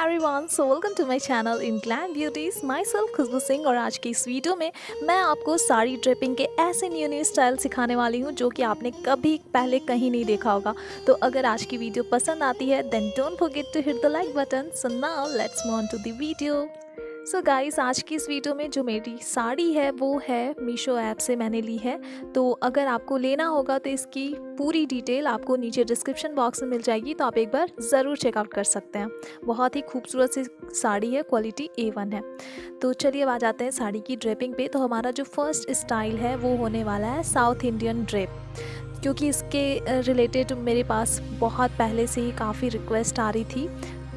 Everyone, so welcome to my channel in glam beauties. Myself Khushboo Singh. और आज की इस वीडियो में मैं आपको साड़ी ड्रेपिंग के ऐसे न्यू न्यू स्टाइल सिखाने वाली हूँ जो कि आपने कभी पहले कहीं नहीं देखा होगा। तो अगर आज की वीडियो पसंद आती है then don't forget to hit the like button. So now let's move on to the video. So guys, आज की इस वीडियो में जो मेरी साड़ी है वो है मीशो ऐप से मैंने ली है। तो अगर आपको लेना होगा तो इसकी पूरी डिटेल आपको नीचे डिस्क्रिप्शन बॉक्स में मिल जाएगी, तो आप एक बार ज़रूर चेकआउट कर सकते हैं। बहुत ही खूबसूरत सी साड़ी है, क्वालिटी A1 है। तो चलिए अब आ जाते हैं साड़ी की ड्रेपिंग पे। तो हमारा जो फर्स्ट स्टाइल है वो होने वाला है साउथ इंडियन ड्रेप, क्योंकि इसके रिलेटेड मेरे पास बहुत पहले से ही काफ़ी रिक्वेस्ट आ रही थी,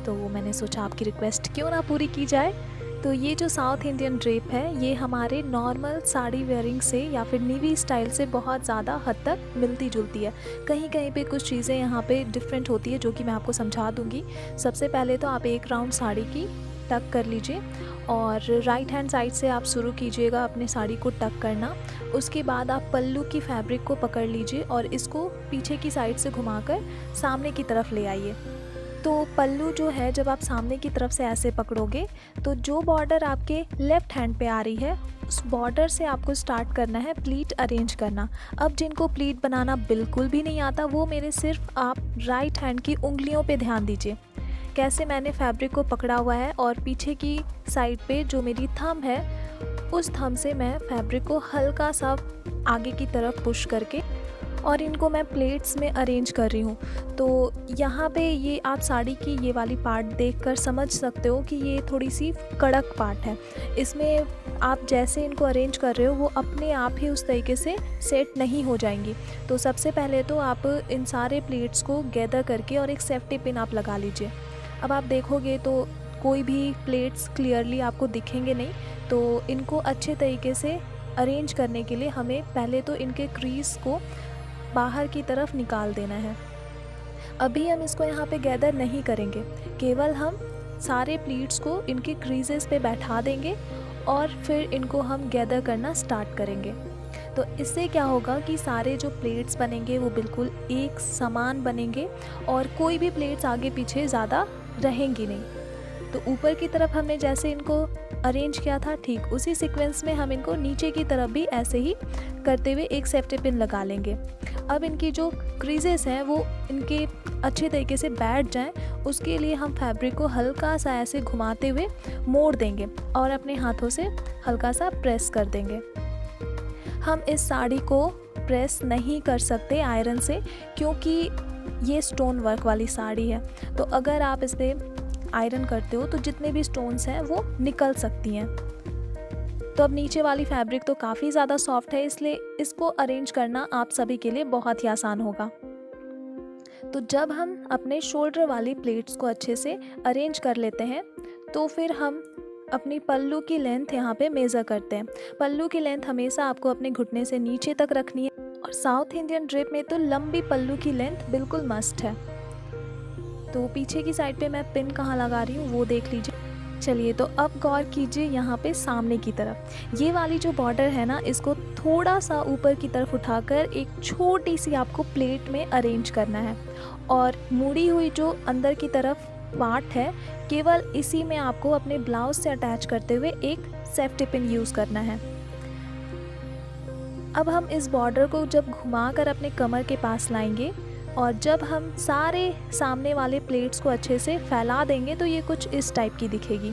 तो मैंने सोचा आपकी रिक्वेस्ट क्यों ना पूरी की जाए। तो ये जो साउथ इंडियन ड्रेप है ये हमारे नॉर्मल साड़ी वेयरिंग से या फिर नीवी स्टाइल से बहुत ज़्यादा हद तक मिलती जुलती है। कहीं कहीं पे कुछ चीज़ें यहाँ पे डिफरेंट होती है जो कि मैं आपको समझा दूँगी। सबसे पहले तो आप एक राउंड साड़ी की टक कर लीजिए और राइट हैंड साइड से आप शुरू कीजिएगा अपने साड़ी को टक करना। उसके बाद आप पल्लू की फैब्रिक को पकड़ लीजिए और इसको पीछे की साइड से घुमाकर सामने की तरफ ले आइए। तो पल्लू जो है जब आप सामने की तरफ से ऐसे पकड़ोगे तो जो बॉर्डर आपके लेफ़्ट हैंड पे आ रही है उस बॉर्डर से आपको स्टार्ट करना है प्लीट अरेंज करना। अब जिनको प्लीट बनाना बिल्कुल भी नहीं आता वो मेरे सिर्फ आप राइट हैंड की उंगलियों पे ध्यान दीजिए, कैसे मैंने फैब्रिक को पकड़ा हुआ है और पीछे की साइड पे जो मेरी थंब है उस थंब से मैं फैब्रिक को हल्का सा आगे की तरफ पुश करके और इनको मैं प्लेट्स में अरेंज कर रही हूँ। तो यहाँ पे ये आप साड़ी की ये वाली पार्ट देखकर समझ सकते हो कि ये थोड़ी सी कड़क पार्ट है। इसमें आप जैसे इनको अरेंज कर रहे हो वो अपने आप ही उस तरीके से सेट नहीं हो जाएंगी। तो सबसे पहले तो आप इन सारे प्लेट्स को गैदर करके और एक सेफ्टी पिन आप लगा लीजिए। अब आप देखोगे तो कोई भी प्लेट्स क्लियरली आपको दिखेंगे नहीं। तो इनको अच्छे तरीके से अरेंज करने के लिए हमें पहले तो इनके क्रीज को बाहर की तरफ निकाल देना है। अभी हम इसको यहाँ पे गैदर नहीं करेंगे, केवल हम सारे प्लीट्स को इनके क्रीजेस पे बैठा देंगे और फिर इनको हम गैदर करना स्टार्ट करेंगे। तो इससे क्या होगा कि सारे जो प्लेट्स बनेंगे वो बिल्कुल एक समान बनेंगे और कोई भी प्लेट्स आगे पीछे ज़्यादा रहेंगी नहीं। तो ऊपर की तरफ हमने जैसे इनको अरेंज किया था ठीक उसी सीक्वेंस में हम इनको नीचे की तरफ भी ऐसे ही करते हुए एक सेफ्टी पिन लगा लेंगे। अब इनकी जो क्रीजेस हैं वो इनके अच्छे तरीके से बैठ जाएं, उसके लिए हम फैब्रिक को हल्का सा ऐसे घुमाते हुए मोड़ देंगे और अपने हाथों से हल्का सा प्रेस कर देंगे। हम इस साड़ी को प्रेस नहीं कर सकते आयरन से, क्योंकि ये स्टोन वर्क वाली साड़ी है। तो अगर आप इस पर आयरन करते हो तो जितने भी स्टोन्स हैं वो निकल सकती हैं। तो अब नीचे वाली फैब्रिक तो काफ़ी ज़्यादा सॉफ्ट है, इसलिए इसको अरेंज करना आप सभी के लिए बहुत ही आसान होगा। तो जब हम अपने शोल्डर वाली प्लेट्स को अच्छे से अरेंज कर लेते हैं तो फिर हम अपनी पल्लू की लेंथ यहाँ पे मेज़र करते हैं। पल्लू की लेंथ हमेशा आपको अपने घुटने से नीचे तक रखनी है और साउथ इंडियन ड्रेप में तो लंबी पल्लू की लेंथ बिल्कुल मस्ट है। तो पीछे की साइड पे मैं पिन कहाँ लगा रही हूँ वो देख लीजिए। चलिए तो अब गौर कीजिए यहाँ पे सामने की तरफ ये वाली जो बॉर्डर है ना, इसको थोड़ा सा ऊपर की तरफ उठाकर एक छोटी सी आपको प्लेट में अरेंज करना है और मुड़ी हुई जो अंदर की तरफ पार्ट है केवल इसी में आपको अपने ब्लाउज से अटैच करते हुए एक सेफ्टी पिन यूज़ करना है। अब हम इस बॉर्डर को जब घुमाकर अपने कमर के पास लाएंगे और जब हम सारे सामने वाले प्लेट्स को अच्छे से फैला देंगे तो ये कुछ इस टाइप की दिखेगी।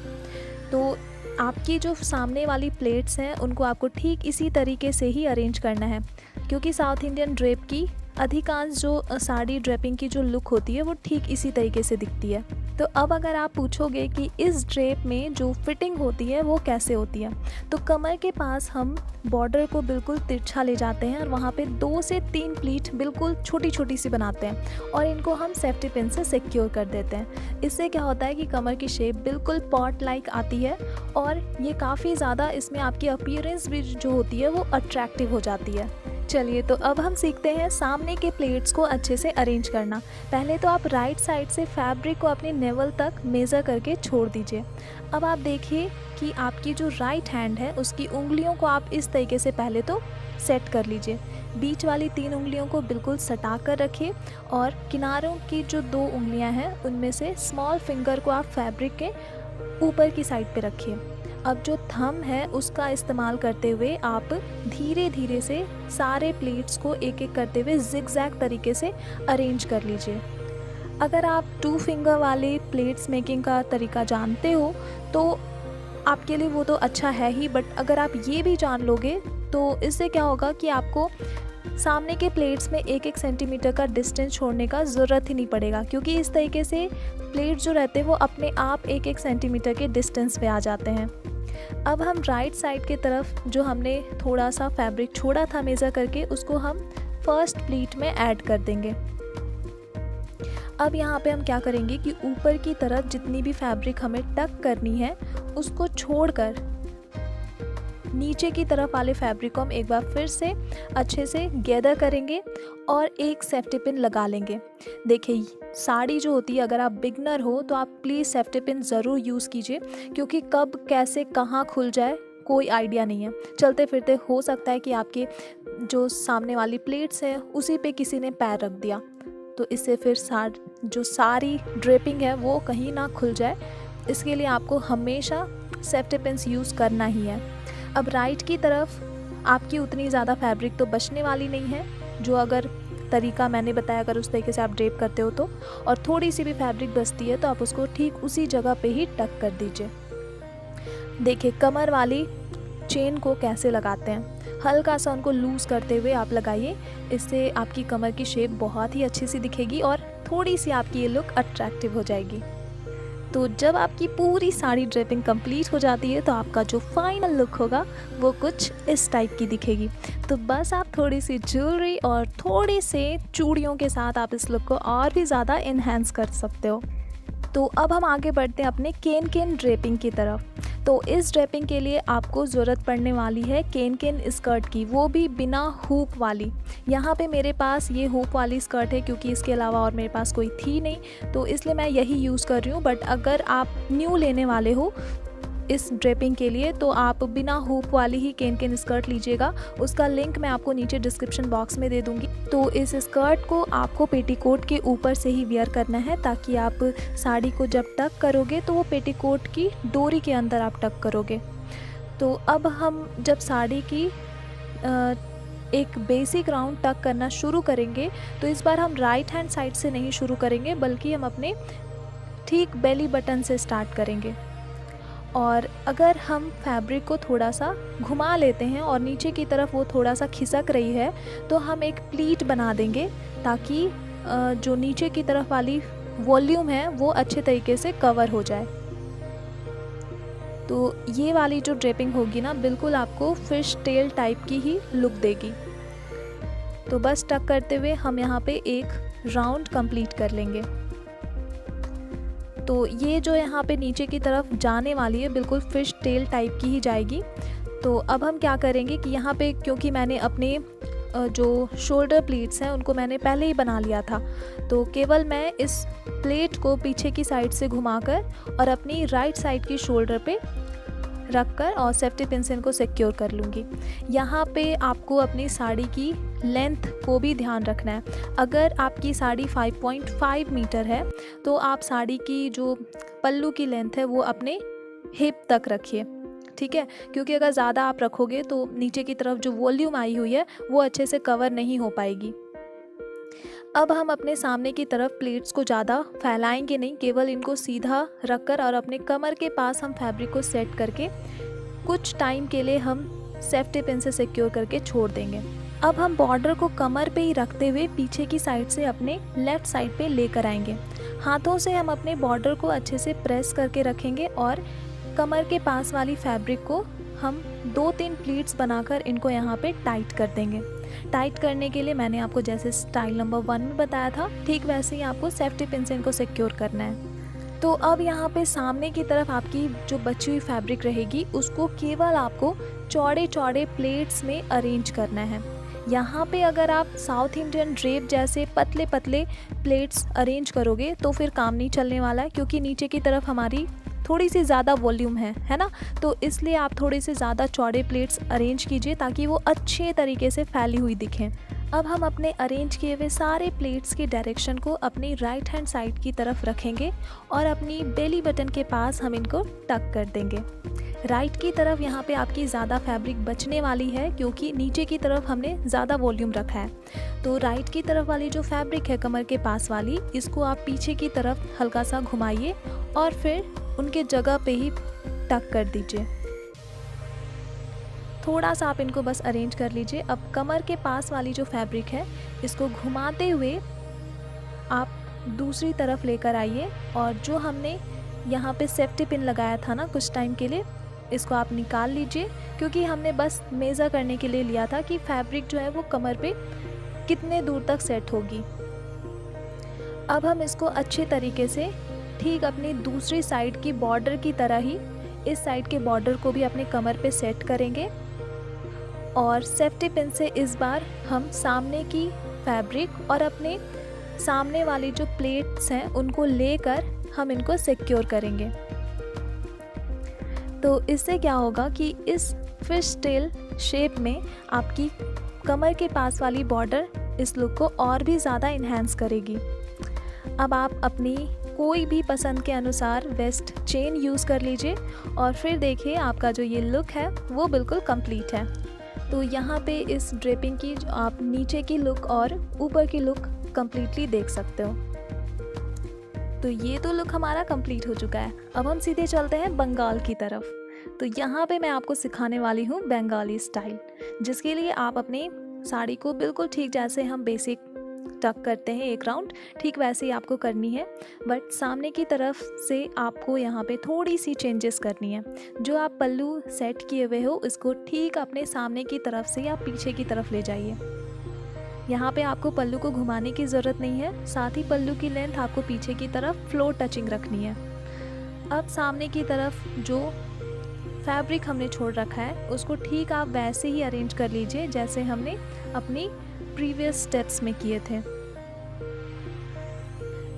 तो आपकी जो सामने वाली प्लेट्स हैं उनको आपको ठीक इसी तरीके से ही अरेंज करना है, क्योंकि साउथ इंडियन ड्रेप की अधिकांश जो साड़ी ड्रेपिंग की जो लुक होती है वो ठीक इसी तरीके से दिखती है। तो अब अगर आप पूछोगे कि इस ड्रेप में जो फिटिंग होती है वो कैसे होती है, तो कमर के पास हम बॉर्डर को बिल्कुल तिरछा ले जाते हैं और वहाँ पे 2 से 3 प्लीट बिल्कुल छोटी छोटी सी बनाते हैं और इनको हम सेफ्टी पिन से सिक्योर कर देते हैं। इससे क्या होता है कि कमर की शेप बिल्कुल पॉट लाइक आती है और ये काफ़ी ज़्यादा इसमें आपकी अपीयरेंस भी जो होती है वो अट्रैक्टिव हो जाती है। चलिए तो अब हम सीखते हैं सामने के प्लेट्स को अच्छे से अरेंज करना। पहले तो आप राइट साइड से फैब्रिक को अपने नेवल तक मेज़र करके छोड़ दीजिए। अब आप देखिए कि आपकी जो राइट हैंड है उसकी उंगलियों को आप इस तरीके से पहले तो सेट कर लीजिए। बीच वाली 3 उंगलियों को बिल्कुल सटा कर रखिए और किनारों की जो 2 उंगलियां हैं उनमें से स्मॉल फिंगर को आप फैब्रिक के ऊपर की साइड पे रखिए। अब जो थंब है उसका इस्तेमाल करते हुए आप धीरे धीरे से सारे प्लेट्स को एक एक करते हुए जिगजैग तरीके से अरेंज कर लीजिए। अगर आप 2 फिंगर वाले प्लेट्स मेकिंग का तरीका जानते हो तो आपके लिए वो तो अच्छा है ही, बट अगर आप ये भी जान लोगे तो इससे क्या होगा कि आपको सामने के प्लेट्स में 1-1 सेंटीमीटर का डिस्टेंस छोड़ने का ज़रूरत ही नहीं पड़ेगा, क्योंकि इस तरीके से प्लेट जो रहते हैं वो अपने आप 1-1 सेंटीमीटर के डिस्टेंस पे आ जाते हैं। अब हम राइट साइड की तरफ जो हमने थोड़ा सा फैब्रिक छोड़ा था मेज़र करके, उसको हम फर्स्ट प्लीट में ऐड कर देंगे। अब यहाँ पे हम क्या करेंगे कि ऊपर की तरफ जितनी भी फैब्रिक हमें टक करनी है उसको छोड़कर नीचे की तरफ वाले फैब्रिक को हम एक बार फिर से अच्छे से गैदर करेंगे और एक सेफ्टी पिन लगा लेंगे। देखिए, साड़ी जो होती है, अगर आप बिगनर हो तो आप प्लीज़ सेफ्टी पिन ज़रूर यूज़ कीजिए, क्योंकि कब कैसे कहाँ खुल जाए कोई आइडिया नहीं है। चलते फिरते हो सकता है कि आपके जो सामने वाली प्लेट्स है उसी पे किसी ने पैर रख दिया, तो इससे फिर जो सारी ड्रेपिंग है वो कहीं ना खुल जाए। इसके लिए आपको हमेशा सेफ्टी पिन्स यूज़ करना ही है। अब राइट की तरफ आपकी उतनी ज़्यादा फैब्रिक तो बचने वाली नहीं है, जो अगर तरीका मैंने बताया अगर उस तरीके से आप ड्रेप करते हो तो, और थोड़ी सी भी फैब्रिक बचती है तो आप उसको ठीक उसी जगह पे ही टक कर दीजिए। देखिए, कमर वाली चेन को कैसे लगाते हैं, हल्का सा उनको लूज़ करते हुए आप लगाइए। इससे आपकी कमर की शेप बहुत ही अच्छी सी दिखेगी और थोड़ी सी आपकी ये लुक अट्रैक्टिव हो जाएगी। तो जब आपकी पूरी साड़ी ड्रेपिंग कंप्लीट हो जाती है तो आपका जो फाइनल लुक होगा वो कुछ इस टाइप की दिखेगी। तो बस आप थोड़ी सी ज्वेलरी और थोड़ी से चूड़ियों के साथ आप इस लुक को और भी ज़्यादा इन्हेंस कर सकते हो। तो अब हम आगे बढ़ते हैं अपने केन केन ड्रेपिंग की तरफ। तो इस ड्रेपिंग के लिए आपको ज़रूरत पड़ने वाली है केन केन स्कर्ट की, वो भी बिना हुक वाली। यहाँ पे मेरे पास ये हुक वाली स्कर्ट है क्योंकि इसके अलावा और मेरे पास कोई थी नहीं, तो इसलिए मैं यही यूज़ कर रही हूँ। बट अगर आप न्यू लेने वाले हो इस ड्रेपिंग के लिए तो आप बिना हुक वाली ही केन केन स्कर्ट लीजिएगा। उसका लिंक मैं आपको नीचे डिस्क्रिप्शन बॉक्स में दे दूँगी। तो इस स्कर्ट को आपको पेटीकोट के ऊपर से ही वियर करना है, ताकि आप साड़ी को जब टक करोगे तो वो पेटीकोट की डोरी के अंदर आप टक करोगे। तो अब हम जब साड़ी की एक बेसिक राउंड टक करना शुरू करेंगे तो इस बार हम राइट हैंड साइड से नहीं शुरू करेंगे, बल्कि हम अपने ठीक बेली बटन से स्टार्ट करेंगे। और अगर हम फैब्रिक को थोड़ा सा घुमा लेते हैं और नीचे की तरफ वो थोड़ा सा खिसक रही है तो हम एक प्लीट बना देंगे, ताकि जो नीचे की तरफ वाली वॉल्यूम है वो अच्छे तरीके से कवर हो जाए। तो ये वाली जो ड्रेपिंग होगी ना, बिल्कुल आपको फिश टेल टाइप की ही लुक देगी। तो बस टक करते हुए हम यहाँ पे एक राउंड कंप्लीट कर लेंगे। तो ये जो यहाँ पे नीचे की तरफ जाने वाली है बिल्कुल फिश टेल टाइप की ही जाएगी। तो अब हम क्या करेंगे कि यहाँ पे, क्योंकि मैंने अपने जो शोल्डर प्लेट्स हैं उनको मैंने पहले ही बना लिया था, तो केवल मैं इस प्लेट को पीछे की साइड से घुमाकर और अपनी राइट साइड की शोल्डर पे रखकर और सेफ्टी पिन से इनको सिक्योर कर लूँगी। यहाँ पे आपको अपनी साड़ी की लेंथ को भी ध्यान रखना है। अगर आपकी साड़ी 5.5 मीटर है तो आप साड़ी की जो पल्लू की लेंथ है वो अपने हिप तक रखिए, ठीक है, क्योंकि अगर ज़्यादा आप रखोगे तो नीचे की तरफ जो वॉल्यूम आई हुई है वो अच्छे से कवर नहीं हो पाएगी। अब हम अपने सामने की तरफ प्लेट्स को ज़्यादा फैलाएंगे नहीं, केवल इनको सीधा रखकर और अपने कमर के पास हम फैब्रिक को सेट करके कुछ टाइम के लिए हम सेफ्टी पिन से सिक्योर करके छोड़ देंगे। अब हम बॉर्डर को कमर पे ही रखते हुए पीछे की साइड से अपने लेफ़्ट साइड पे लेकर आएंगे। हाथों से हम अपने बॉर्डर को अच्छे से प्रेस करके रखेंगे और कमर के पास वाली फैब्रिक को हम 2-3 प्लीट्स बनाकर इनको यहाँ पे टाइट कर देंगे। टाइट करने के लिए मैंने आपको जैसे स्टाइल नंबर 1 में बताया था, ठीक वैसे ही आपको सेफ्टी पिन से इनको सिक्योर करना है। तो अब यहाँ पे सामने की तरफ आपकी जो बची हुई फैब्रिक रहेगी उसको केवल आपको चौड़े चौड़े प्लेट्स में अरेंज करना है। यहाँ पे अगर आप साउथ इंडियन ड्रेप जैसे पतले पतले प्लेट्स अरेंज करोगे तो फिर काम नहीं चलने वाला है, क्योंकि नीचे की तरफ हमारी थोड़ी सी ज़्यादा वॉल्यूम है ना। तो इसलिए आप थोड़े से ज़्यादा चौड़े प्लेट्स अरेंज कीजिए ताकि वो अच्छे तरीके से फैली हुई दिखें। अब हम अपने अरेंज किए हुए सारे प्लेट्स की डायरेक्शन को अपनी राइट हैंड साइड की तरफ रखेंगे और अपनी बेली बटन के पास हम इनको टक कर देंगे। राइट की तरफ यहाँ पे आपकी ज़्यादा फैब्रिक बचने वाली है, क्योंकि नीचे की तरफ हमने ज़्यादा वॉल्यूम रखा है। तो राइट की तरफ वाली जो फैब्रिक है कमर के पास वाली, इसको आप पीछे की तरफ हल्का सा घुमाइए और फिर उनके जगह पे ही टक कर दीजिए। थोड़ा सा आप इनको बस अरेंज कर लीजिए। अब कमर के पास वाली जो फैब्रिक है इसको घुमाते हुए आप दूसरी तरफ लेकर आइए, और जो हमने यहाँ पे सेफ्टी पिन लगाया था ना कुछ टाइम के लिए, इसको आप निकाल लीजिए, क्योंकि हमने बस मेज़र करने के लिए लिया था कि फैब्रिक जो है वो कमर पे कितने दूर तक सेट होगी। अब हम इसको अच्छे तरीके से ठीक अपनी दूसरी साइड की बॉर्डर की तरह ही इस साइड के बॉर्डर को भी अपने कमर पे सेट करेंगे, और सेफ्टी पिन से इस बार हम सामने की फैब्रिक और अपने सामने वाली जो प्लेट्स हैं उनको लेकर हम इनको सिक्योर करेंगे। तो इससे क्या होगा कि इस फिश टेल शेप में आपकी कमर के पास वाली बॉर्डर इस लुक को और भी ज़्यादा इन्हेंस करेगी। अब आप अपनी कोई भी पसंद के अनुसार वेस्ट चेन यूज़ कर लीजिए, और फिर देखिए आपका जो ये लुक है वो बिल्कुल कंप्लीट है। तो यहाँ पे इस ड्रेपिंग की आप नीचे की लुक और ऊपर की लुक कंप्लीटली देख सकते हो। तो ये तो लुक हमारा कंप्लीट हो चुका है। अब हम सीधे चलते हैं बंगाल की तरफ। तो यहाँ पे मैं आपको सिखाने वाली हूँ बंगाली स्टाइल, जिसके लिए आप अपनी साड़ी को बिल्कुल ठीक जैसे हम बेसिक टक करते हैं एक राउंड, ठीक वैसे ही आपको करनी है, बट सामने की तरफ से आपको यहाँ पे थोड़ी सी चेंजेस करनी है। जो आप पल्लू सेट किए हुए हो इसको ठीक अपने सामने की तरफ से या पीछे की तरफ ले जाइए। यहाँ पे आपको पल्लू को घुमाने की ज़रूरत नहीं है, साथ ही पल्लू की लेंथ आपको पीछे की तरफ फ्लोर टचिंग रखनी है। अब सामने की तरफ जो फैब्रिक हमने छोड़ रखा है उसको ठीक आप वैसे ही अरेंज कर लीजिए जैसे हमने अपनी प्रीवियस स्टेप्स में किए थे।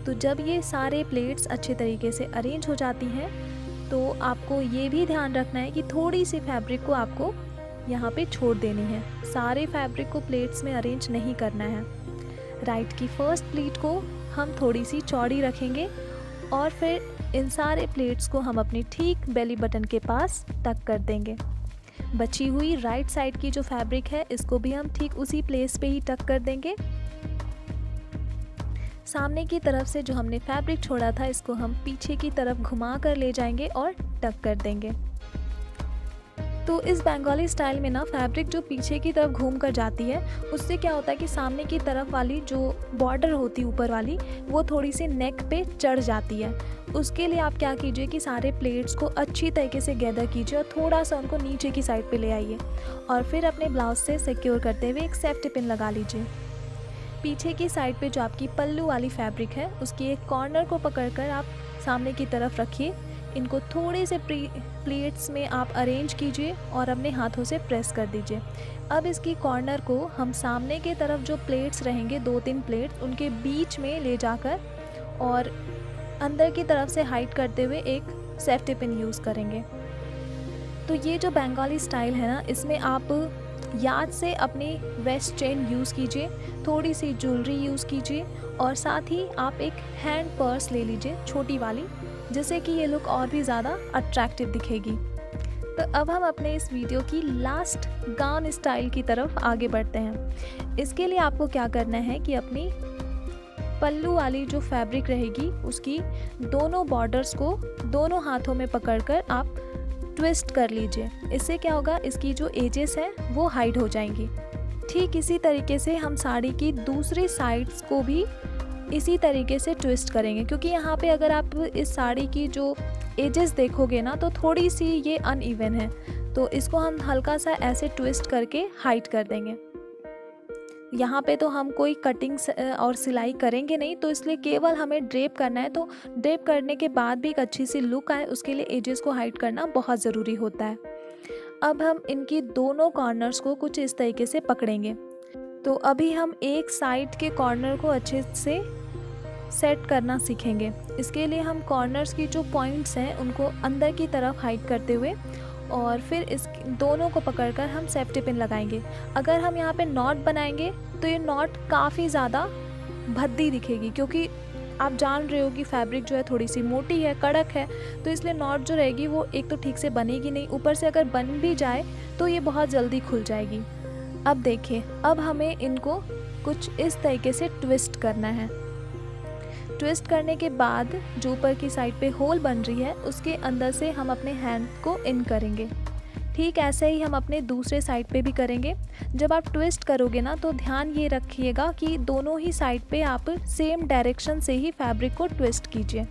तो जब ये सारे प्लेट्स अच्छे तरीके से अरेंज हो जाती हैं तो आपको ये भी ध्यान रखना है कि थोड़ी सी फैब्रिक को आपको यहाँ पे छोड़ देनी है। सारे फैब्रिक को प्लेट्स में अरेंज नहीं करना है। राइट की फर्स्ट प्लेट को हम थोड़ी सी चौड़ी रखेंगे और फिर इन सारे प्लेट्स को हम अपनी ठीक बेली बटन के पास टक कर देंगे। बची हुई राइट साइड की जो फैब्रिक है इसको भी हम ठीक उसी प्लेस पे ही टक कर देंगे। सामने की तरफ से जो हमने फैब्रिक छोड़ा था इसको हम पीछे की तरफ घुमा कर ले जाएंगे और टक कर देंगे। तो इस बंगाली स्टाइल में ना फैब्रिक जो पीछे की तरफ घूम कर जाती है उससे क्या होता है कि सामने की तरफ वाली जो बॉर्डर होती है ऊपर वाली वो थोड़ी सी नेक पे चढ़ जाती है। उसके लिए आप क्या कीजिए कि सारे प्लेट्स को अच्छी तरीके से गैदर कीजिए और थोड़ा सा उनको नीचे की साइड पे ले आइए और फिर अपने ब्लाउज से सिक्योर करते हुए एक सेफ्टी पिन लगा लीजिए। पीछे की साइड पे जो आपकी पल्लू वाली फैब्रिक है उसकी एक कॉर्नर को पकड़कर आप सामने की तरफ रखिए। इनको थोड़े से प्लेट्स में आप अरेंज कीजिए और अपने हाथों से प्रेस कर दीजिए। अब इसकी कॉर्नर को हम सामने की तरफ जो प्लेट्स रहेंगे 2-3 प्लेट्स उनके बीच में ले जाकर और अंदर की तरफ से हाइड करते हुए एक सेफ्टी पिन यूज़ करेंगे। तो ये जो बंगाली स्टाइल है ना इसमें आप याद से अपनी वेस्ट चेन यूज़ कीजिए, थोड़ी सी ज्वेलरी यूज़ कीजिए और साथ ही आप एक हैंड पर्स ले लीजिए छोटी वाली, जिससे कि ये लुक और भी ज़्यादा अट्रैक्टिव दिखेगी। तो अब हम अपने इस वीडियो की लास्ट गाउन स्टाइल की तरफ आगे बढ़ते हैं। इसके लिए आपको क्या करना है कि अपनी पल्लू वाली जो फैब्रिक रहेगी उसकी दोनों बॉर्डर्स को दोनों हाथों में पकड़कर आप ट्विस्ट कर लीजिए। इससे क्या होगा, इसकी जो एजेस हैं वो हाइड हो जाएंगी। ठीक इसी तरीके से हम साड़ी की दूसरी साइड्स को भी इसी तरीके से ट्विस्ट करेंगे, क्योंकि यहाँ पे अगर आप इस साड़ी की जो एजेस देखोगे ना तो थोड़ी सी ये अनइवन है, तो इसको हम हल्का सा ऐसे ट्विस्ट करके हाइड कर देंगे। यहाँ पे तो हम कोई कटिंग और सिलाई करेंगे नहीं, तो इसलिए केवल हमें ड्रेप करना है। तो ड्रेप करने के बाद भी एक अच्छी सी लुक आए उसके लिए एजेस को हाइड करना बहुत ज़रूरी होता है। अब हम इनकी दोनों कॉर्नर्स को कुछ इस तरीके से पकड़ेंगे। तो अभी हम एक साइड के कॉर्नर को अच्छे से सेट करना सीखेंगे। इसके लिए हम कॉर्नर्स की जो पॉइंट्स हैं उनको अंदर की तरफ हाइड करते हुए और फिर इस दोनों को पकड़कर हम सेफ्टी पिन लगाएंगे। अगर हम यहाँ पे नॉट बनाएंगे तो ये नॉट काफ़ी ज़्यादा भद्दी दिखेगी, क्योंकि आप जान रहे हो कि फैब्रिक जो है थोड़ी सी मोटी है, कड़क है, तो इसलिए नॉट जो रहेगी वो एक तो ठीक से बनेगी नहीं, ऊपर से अगर बन भी जाए तो ये बहुत जल्दी खुल जाएगी। अब देखिए, अब हमें इनको कुछ इस तरीके से ट्विस्ट करना है। ट्विस्ट करने के बाद जो ऊपर की साइड पे होल बन रही है उसके अंदर से हम अपने हैंड को इन करेंगे। ठीक ऐसे ही हम अपने दूसरे साइड पे भी करेंगे। जब आप ट्विस्ट करोगे ना तो ध्यान ये रखिएगा कि दोनों ही साइड पे आप सेम डायरेक्शन से ही फैब्रिक को ट्विस्ट कीजिए।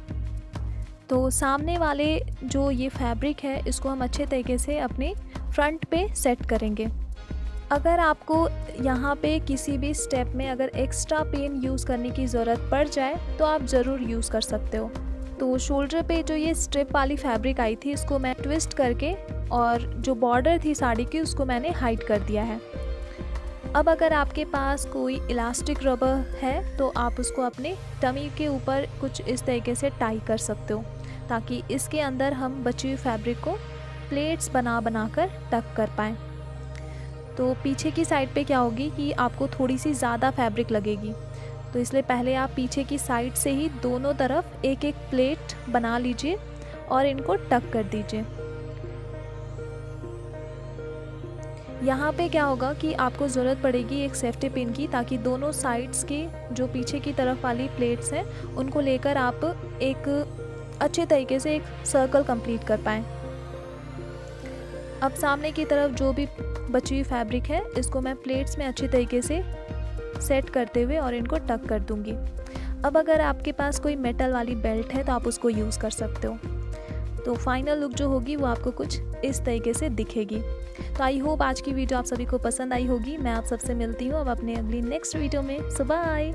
तो सामने वाले जो ये फैब्रिक है इसको हम अच्छे तरीके से अपने फ्रंट पे सेट करेंगे। अगर आपको यहाँ पे किसी भी स्टेप में अगर एक्स्ट्रा पेन यूज़ करने की ज़रूरत पड़ जाए तो आप ज़रूर यूज़ कर सकते हो। तो शोल्डर पे जो ये स्ट्रिप वाली फैब्रिक आई थी इसको मैं ट्विस्ट करके और जो बॉर्डर थी साड़ी की उसको मैंने हाइड कर दिया है। अब अगर आपके पास कोई इलास्टिक रबर है तो आप उसको अपने टमी के ऊपर कुछ इस तरीके से टाई कर सकते हो, ताकि इसके अंदर हम बची हुई फैब्रिक को प्लेट्स बना कर टक कर पाएँ। तो पीछे की साइड पे क्या होगी कि आपको थोड़ी सी ज़्यादा फैब्रिक लगेगी, तो इसलिए पहले आप पीछे की साइड से ही दोनों तरफ एक एक प्लेट बना लीजिए और इनको टक कर दीजिए। यहाँ पे क्या होगा कि आपको ज़रूरत पड़ेगी एक सेफ्टी पिन की, ताकि दोनों साइड्स के जो पीछे की तरफ वाली प्लेट्स हैं उनको लेकर आप एक अच्छे तरीके से एक सर्कल कंप्लीट कर पाएँ। अब सामने की तरफ जो भी बची हुई फैब्रिक है इसको मैं प्लेट्स में अच्छी तरीके से सेट करते हुए और इनको टक कर दूंगी। अब अगर आपके पास कोई मेटल वाली बेल्ट है तो आप उसको यूज़ कर सकते हो। तो फाइनल लुक जो होगी वो आपको कुछ इस तरीके से दिखेगी। तो आई होप आज की वीडियो आप सभी को पसंद आई होगी। मैं आप सबसे मिलती हूँ अब अपने अगली नेक्स्ट वीडियो में। सो बाय।